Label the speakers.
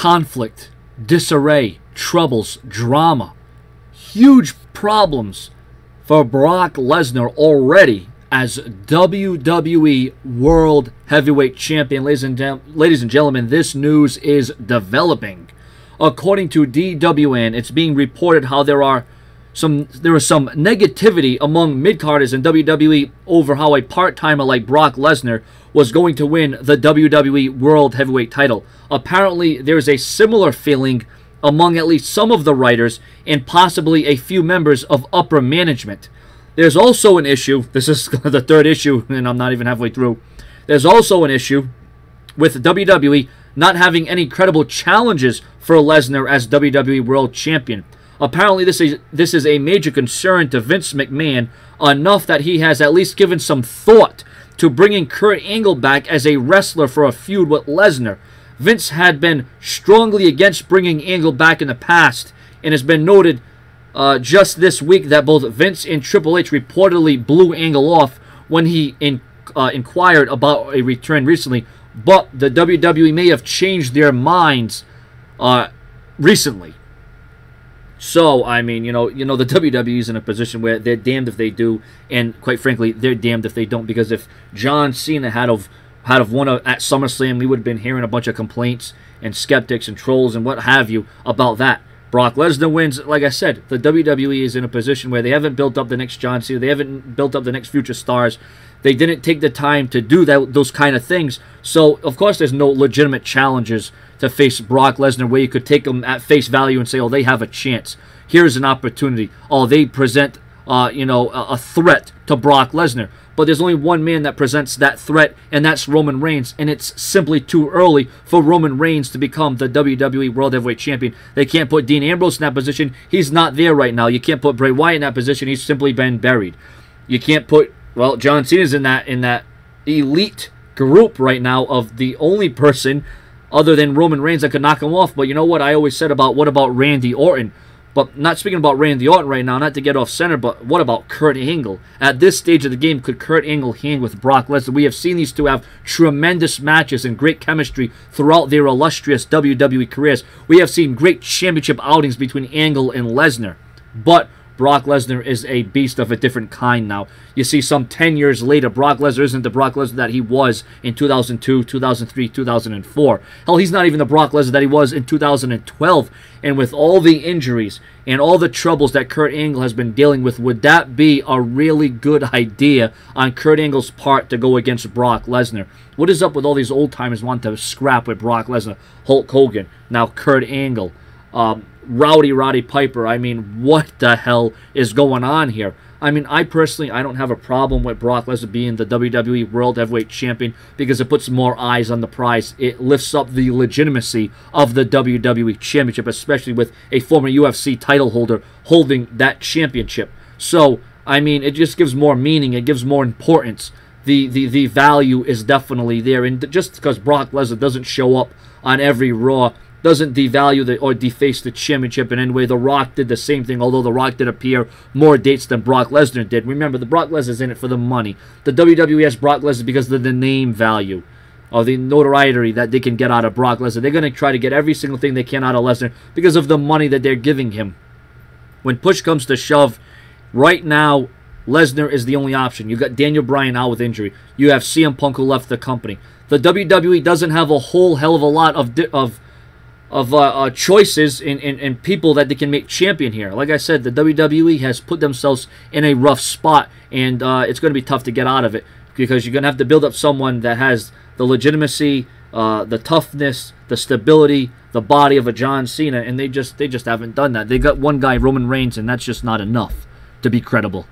Speaker 1: conflict, disarray, troubles, drama. Huge problems for Brock Lesnar already as WWE World Heavyweight Champion. Ladies and gentlemen, this news is developing. According to DWN, it's being reported how there was some negativity among mid-carders in WWE over how a part-timer like Brock Lesnar was going to win the WWE World Heavyweight title. Apparently, there's a similar feeling among at least some of the writers and possibly a few members of upper management. There's also an issue, this is the third issue, and I'm not even halfway through. There's also an issue with WWE not having any credible challenges for Lesnar as WWE World Champion. Apparently, this is a major concern to Vince McMahon, enough that he has at least given some thought to bringing Kurt Angle back as a wrestler for a feud with Lesnar. Vince had been strongly against bringing Angle back in the past, and has been noted just this week that both Vince and Triple H reportedly blew Angle off when he inquired about a return recently, but the WWE may have changed their minds recently. So, I mean, the WWE is in a position where they're damned if they do, and quite frankly, they're damned if they don't, because if John Cena had won at SummerSlam, we would have been hearing a bunch of complaints and skeptics and trolls and what have you about that. Brock Lesnar wins. Like I said, the WWE is in a position where they haven't built up the next John Cena. They haven't built up the next future stars. They didn't take the time to do those kind of things. So, of course, there's no legitimate challenges to face Brock Lesnar where you could take them at face value and say, oh, they have a chance. Here's an opportunity. Oh, they present, a threat to Brock Lesnar. But there's only one man that presents that threat, and that's Roman Reigns. And it's simply too early for Roman Reigns to become the WWE World Heavyweight Champion. They can't put Dean Ambrose in that position. He's not there right now. You can't put Bray Wyatt in that position. He's simply been buried. You can't put, well, John Cena's in that elite group right now of the only person other than Roman Reigns that could knock him off. But you know what I always said about, what about Randy Orton? But not speaking about Randy Orton right now, not to get off center, but what about Kurt Angle? At this stage of the game, could Kurt Angle hang with Brock Lesnar? We have seen these two have tremendous matches and great chemistry throughout their illustrious WWE careers. We have seen great championship outings between Angle and Lesnar. But Brock Lesnar is a beast of a different kind now. You see, some 10 years later, Brock Lesnar isn't the Brock Lesnar that he was in 2002, 2003, 2004. Hell, he's not even the Brock Lesnar that he was in 2012. And with all the injuries and all the troubles that Kurt Angle has been dealing with, would that be a really good idea on Kurt Angle's part to go against Brock Lesnar? What is up with all these old-timers wanting to scrap with Brock Lesnar? Hulk Hogan, now Kurt Angle, Roddy Piper. I mean, what the hell is going on here? I mean, I don't have a problem with Brock Lesnar being the WWE World Heavyweight Champion because it puts more eyes on the prize. It lifts up the legitimacy of the WWE Championship, especially with a former UFC title holder holding that championship. So, I mean, it just gives more meaning. It gives more importance. The value is definitely there. And just because Brock Lesnar doesn't show up on every Raw doesn't devalue or deface the championship in any way. The Rock did the same thing, although The Rock did appear more dates than Brock Lesnar did. Remember, the Brock Lesnar's in it for the money. The WWE has Brock Lesnar because of the name value, or the notoriety that they can get out of Brock Lesnar. They're going to try to get every single thing they can out of Lesnar because of the money that they're giving him. When push comes to shove, right now, Lesnar is the only option. You got Daniel Bryan out with injury. You have CM Punk who left the company. The WWE doesn't have a whole hell of a lot of choices in people that they can make champion here. Like I said, the WWE has put themselves in a rough spot, and it's going to be tough to get out of it because you're going to have to build up someone that has the legitimacy, the toughness, the stability, the body of a John Cena, and they just haven't done that. They got one guy, Roman Reigns, and that's just not enough to be credible.